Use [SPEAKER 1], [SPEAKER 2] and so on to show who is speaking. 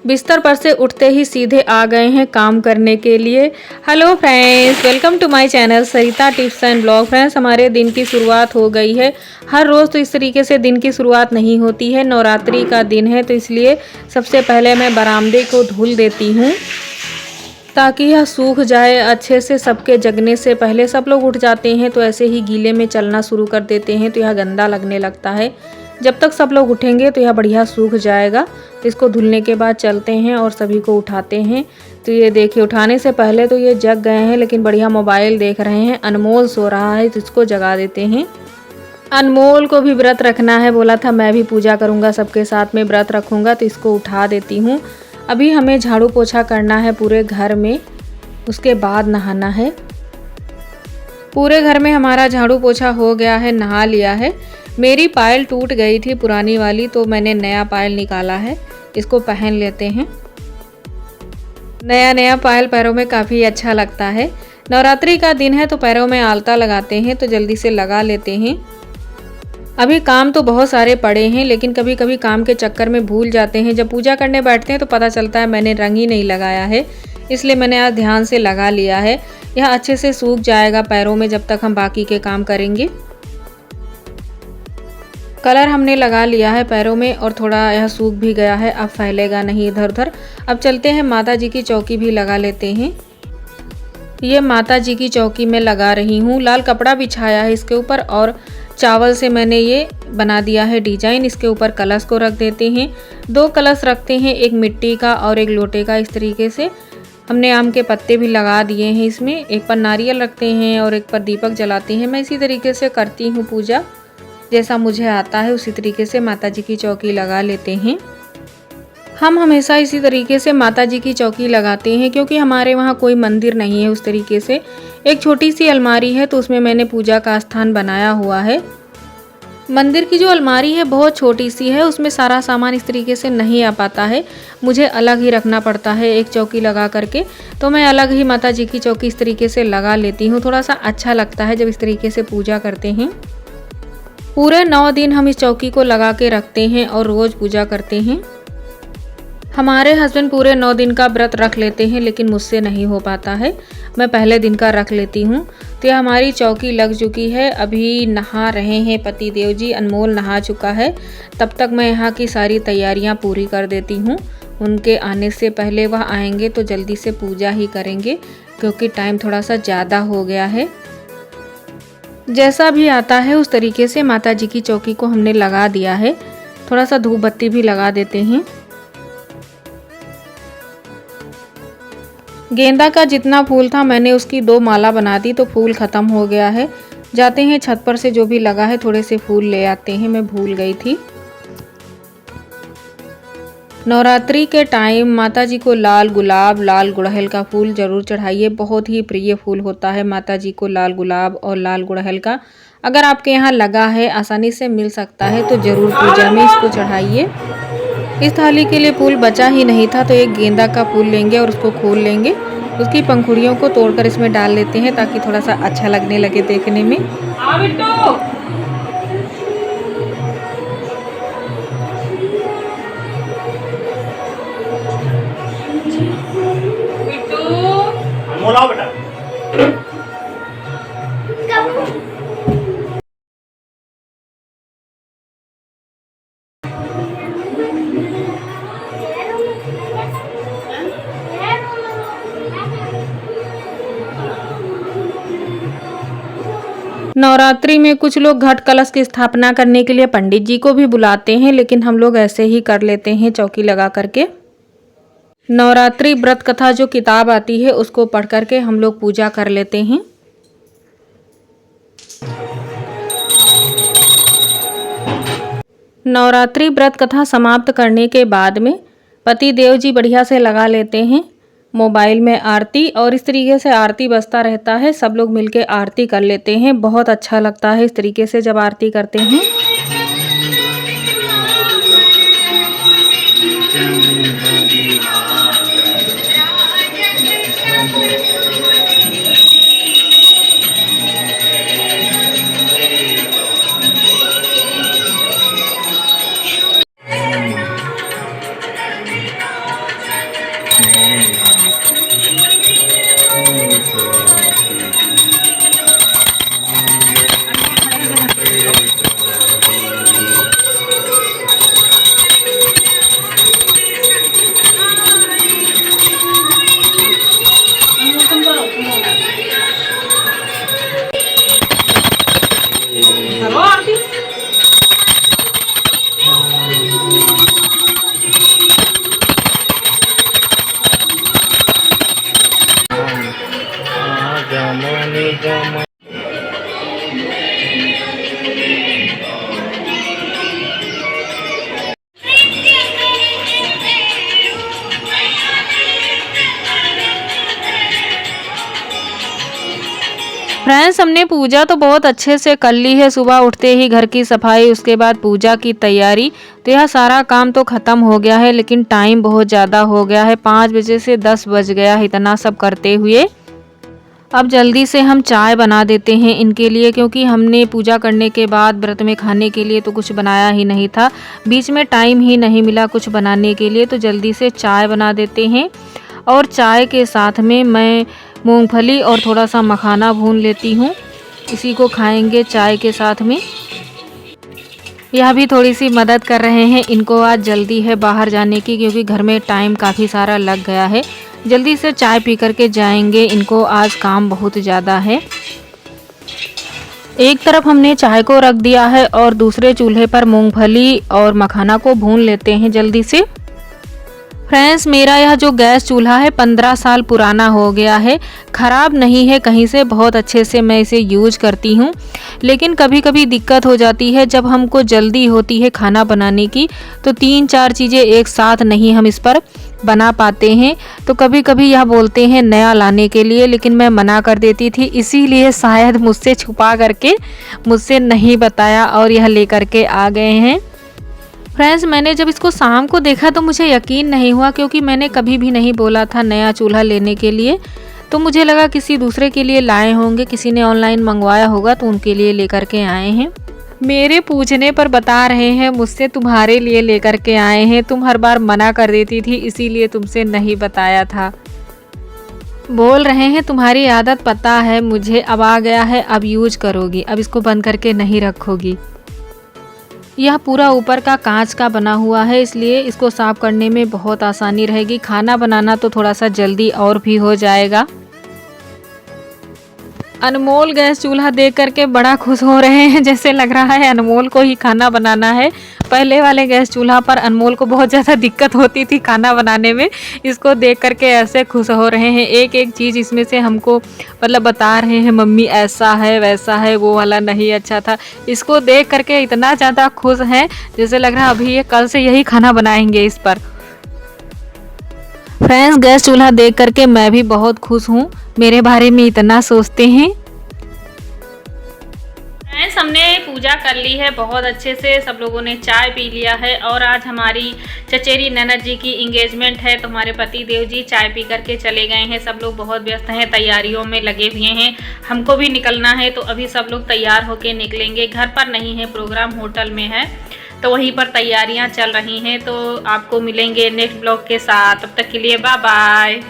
[SPEAKER 1] बिस्तर पर से उठते ही सीधे आ गए हैं काम करने के लिए। Hello friends, welcome to my channel Sarita tips and blog. Friends, हमारे दिन की शुरुआत हो गई है। हर रोज़ तो इस तरीके से दिन की शुरुआत नहीं होती है। नवरात्रि का दिन है तो इसलिए सबसे पहले मैं बरामदे को धुल देती हूँ ताकि यह सूख जाए अच्छे से। सबके जगने से पहले सब लोग उठ जाते हैं तो ऐसे ही गीले में चलना शुरू कर देते हैं तो यह गंदा लगने लगता है। जब तक सब लोग उठेंगे तो यह बढ़िया सूख जाएगा। तो इसको धुलने के बाद चलते हैं और सभी को उठाते हैं। तो ये देखिए, उठाने से पहले तो ये जग गए हैं लेकिन बढ़िया मोबाइल देख रहे हैं। अनमोल सो रहा है तो इसको जगा देते हैं। अनमोल को भी व्रत रखना है, बोला था मैं भी पूजा करूँगा, सबके साथ में व्रत रखूँगा, तो इसको उठा देती हूँ। अभी हमें झाड़ू पोछा करना है पूरे घर में, उसके बाद नहाना है। पूरे घर में हमारा झाड़ू पोछा हो गया है, नहा लिया है। मेरी पायल टूट गई थी पुरानी वाली, तो मैंने नया पायल निकाला है, इसको पहन लेते हैं। नया नया पायल पैरों में काफ़ी अच्छा लगता है। नवरात्रि का दिन है तो पैरों में आलता लगाते हैं, तो जल्दी से लगा लेते हैं। अभी काम तो बहुत सारे पड़े हैं लेकिन कभी कभी काम के चक्कर में भूल जाते हैं। जब पूजा करने बैठते हैं तो पता चलता है मैंने रंग ही नहीं लगाया है, इसलिए मैंने आज ध्यान से लगा लिया है। यह अच्छे से सूख जाएगा पैरों में जब तक हम बाकी के काम करेंगे। कलर हमने लगा लिया है पैरों में और थोड़ा यह सूख भी गया है, अब फैलेगा नहीं इधर उधर। अब चलते हैं माता जी की चौकी भी लगा लेते हैं। ये माता जी की चौकी में लगा रही हूँ। लाल कपड़ा बिछाया है इसके ऊपर और चावल से मैंने ये बना दिया है डिजाइन। इसके ऊपर कलश को रख देते हैं। 2 कलश रखते हैं, एक मिट्टी का और एक लोटे का। इस तरीके से हमने आम के पत्ते भी लगा दिए हैं इसमें। एक पर नारियल रखते हैं और एक पर दीपक जलाते हैं। मैं इसी तरीके से करती हूँ पूजा, जैसा मुझे आता है उसी तरीके से माता जी की चौकी लगा लेते हैं। हम हमेशा इसी तरीके से माता जी की चौकी लगाते हैं क्योंकि हमारे वहाँ कोई मंदिर नहीं है उस तरीके से। एक छोटी सी अलमारी है तो उसमें मैंने पूजा का स्थान बनाया हुआ है। मंदिर की जो अलमारी है बहुत छोटी सी है, उसमें सारा सामान इस तरीके से नहीं आ पाता है, मुझे अलग ही रखना पड़ता है एक चौकी लगा करके। तो मैं अलग ही माता जी की चौकी इस तरीके से लगा लेती हूँ। थोड़ा सा अच्छा लगता है जब इस तरीके से पूजा करते हैं। पूरे 9 दिन हम इस चौकी को लगा के रखते हैं और रोज़ पूजा करते हैं। हमारे हस्बैंड पूरे 9 दिन का व्रत रख लेते हैं लेकिन मुझसे नहीं हो पाता है, मैं पहले दिन का रख लेती हूँ। तो यह हमारी चौकी लग चुकी है। अभी नहा रहे हैं पति देव जी, अनमोल नहा चुका है। तब तक मैं यहाँ की सारी तैयारियाँ पूरी कर देती हूँ। उनके आने से पहले वह आएंगे तो जल्दी से पूजा ही करेंगे क्योंकि टाइम थोड़ा सा ज़्यादा हो गया है। जैसा भी आता है उस तरीके से माता जी की चौकी को हमने लगा दिया है। थोड़ा सा धूप बत्ती भी लगा देते हैं। गेंदा का जितना फूल था मैंने उसकी 2 माला बना दी तो फूल ख़त्म हो गया है। जाते हैं छत पर से जो भी लगा है थोड़े से फूल ले आते हैं, मैं भूल गई थी। नवरात्रि के टाइम माता जी को लाल गुलाब, लाल गुड़हल का फूल जरूर चढ़ाइए। बहुत ही प्रिय फूल होता है माता जी को लाल गुलाब और लाल गुड़हल का। अगर आपके यहाँ लगा है, आसानी से मिल सकता है, तो ज़रूर पूजा में इसको चढ़ाइए। इस थाली के लिए फूल बचा ही नहीं था तो एक गेंदा का फूल लेंगे और उसको खोल लेंगे। उसकी पंखुड़ियों को तोड़कर इसमें डाल लेते हैं ताकि थोड़ा सा अच्छा लगने लगे देखने में। नवरात्रि में कुछ लोग घट कलश की स्थापना करने के लिए पंडित जी को भी बुलाते हैं, लेकिन हम लोग ऐसे ही कर लेते हैं चौकी लगा करके। नवरात्रि व्रत कथा जो किताब आती है उसको पढ़ करके हम लोग पूजा कर लेते हैं। नवरात्रि व्रत कथा समाप्त करने के बाद में पति देव जी बढ़िया से लगा लेते हैं मोबाइल में आरती, और इस तरीके से आरती बजता रहता है। सब लोग मिलके आरती कर लेते हैं। बहुत अच्छा लगता है इस तरीके से जब आरती करते हैं। फ्रेंड्स, हमने पूजा तो बहुत अच्छे से कर ली है। सुबह उठते ही घर की सफाई, उसके बाद पूजा की तैयारी। तो यह सारा काम तो ख़त्म हो गया है, लेकिन टाइम बहुत ज़्यादा हो गया है। 5 बजे से 10 बज गया है इतना सब करते हुए। अब जल्दी से हम चाय बना देते हैं इनके लिए, क्योंकि हमने पूजा करने के बाद व्रत में खाने के लिए तो कुछ बनाया ही नहीं था। बीच में टाइम ही नहीं मिला कुछ बनाने के लिए, तो जल्दी से चाय बना देते हैं। और चाय के साथ में मैं मूंगफली और थोड़ा सा मखाना भून लेती हूँ। इसी को खाएंगे चाय के साथ में। यह भी थोड़ी सी मदद कर रहे हैं। इनको आज जल्दी है बाहर जाने की, क्योंकि घर में टाइम काफ़ी सारा लग गया है। जल्दी से चाय पी करके जाएंगे, इनको आज काम बहुत ज़्यादा है। एक तरफ हमने चाय को रख दिया है और दूसरे चूल्हे पर मूंगफली और मखाना को भून लेते हैं जल्दी से। फ्रेंड्स, मेरा यह जो गैस चूल्हा है 15 साल पुराना हो गया है। ख़राब नहीं है कहीं से, बहुत अच्छे से मैं इसे यूज करती हूँ। लेकिन कभी कभी दिक्कत हो जाती है जब हमको जल्दी होती है खाना बनाने की, तो 3-4 चीज़ें एक साथ नहीं हम इस पर बना पाते हैं। तो कभी कभी यह बोलते हैं नया लाने के लिए, लेकिन मैं मना कर देती थी। इसीलिए शायद मुझसे छुपा करके मुझसे नहीं बताया और यह लेकर के आ गए हैं। फ्रेंड्स, मैंने जब इसको शाम को देखा तो मुझे यकीन नहीं हुआ, क्योंकि मैंने कभी भी नहीं बोला था नया चूल्हा लेने के लिए। तो मुझे लगा किसी दूसरे के लिए लाए होंगे, किसी ने ऑनलाइन मंगवाया होगा तो उनके लिए लेकर के आए हैं। मेरे पूछने पर बता रहे हैं मुझसे तुम्हारे लिए लेकर के आए हैं, तुम हर बार मना कर देती थी इसीलिए तुमसे नहीं बताया था। बोल रहे हैं तुम्हारी आदत पता है मुझे, अब आ गया है, अब यूज करोगी, अब इसको बंद करके नहीं रखोगी। यह पूरा ऊपर का कांच का बना हुआ है, इसलिए इसको साफ करने में बहुत आसानी रहेगी। खाना बनाना तो थोड़ा सा जल्दी और भी हो जाएगा। अनमोल गैस चूल्हा देख करके बड़ा खुश हो रहे हैं, जैसे लग रहा है अनमोल को ही खाना बनाना है। पहले वाले गैस चूल्हा पर अनमोल को बहुत ज़्यादा दिक्कत होती थी खाना बनाने में। इसको देख करके ऐसे खुश हो रहे हैं। एक एक चीज़ इसमें से हमको मतलब बता रहे हैं, मम्मी ऐसा है वैसा है, वो वाला नहीं अच्छा था। इसको देख करके इतना ज़्यादा खुश हैं जैसे लग रहा है अभी ये कल से यही खाना बनाएंगे इस पर। फ्रेंड्स, गैस चूल्हा देख करके मैं भी बहुत खुश हूँ, मेरे बारे में इतना सोचते हैं। फ्रेंड्स, हमने पूजा कर ली है बहुत अच्छे से, सब लोगों ने चाय पी लिया है और आज हमारी चचेरी ननद जी की इंगेजमेंट है, तो हमारे पति देव जी चाय पी करके चले गए हैं। सब लोग बहुत व्यस्त हैं, तैयारियों में लगे हुए हैं। हमको भी निकलना है, तो अभी सब लोग तैयार होके निकलेंगे। घर पर नहीं है प्रोग्राम, होटल में है, तो वहीं पर तैयारियां चल रही हैं। तो आपको मिलेंगे नेक्स्ट ब्लॉग के साथ, तब तक के लिए बाय बाय।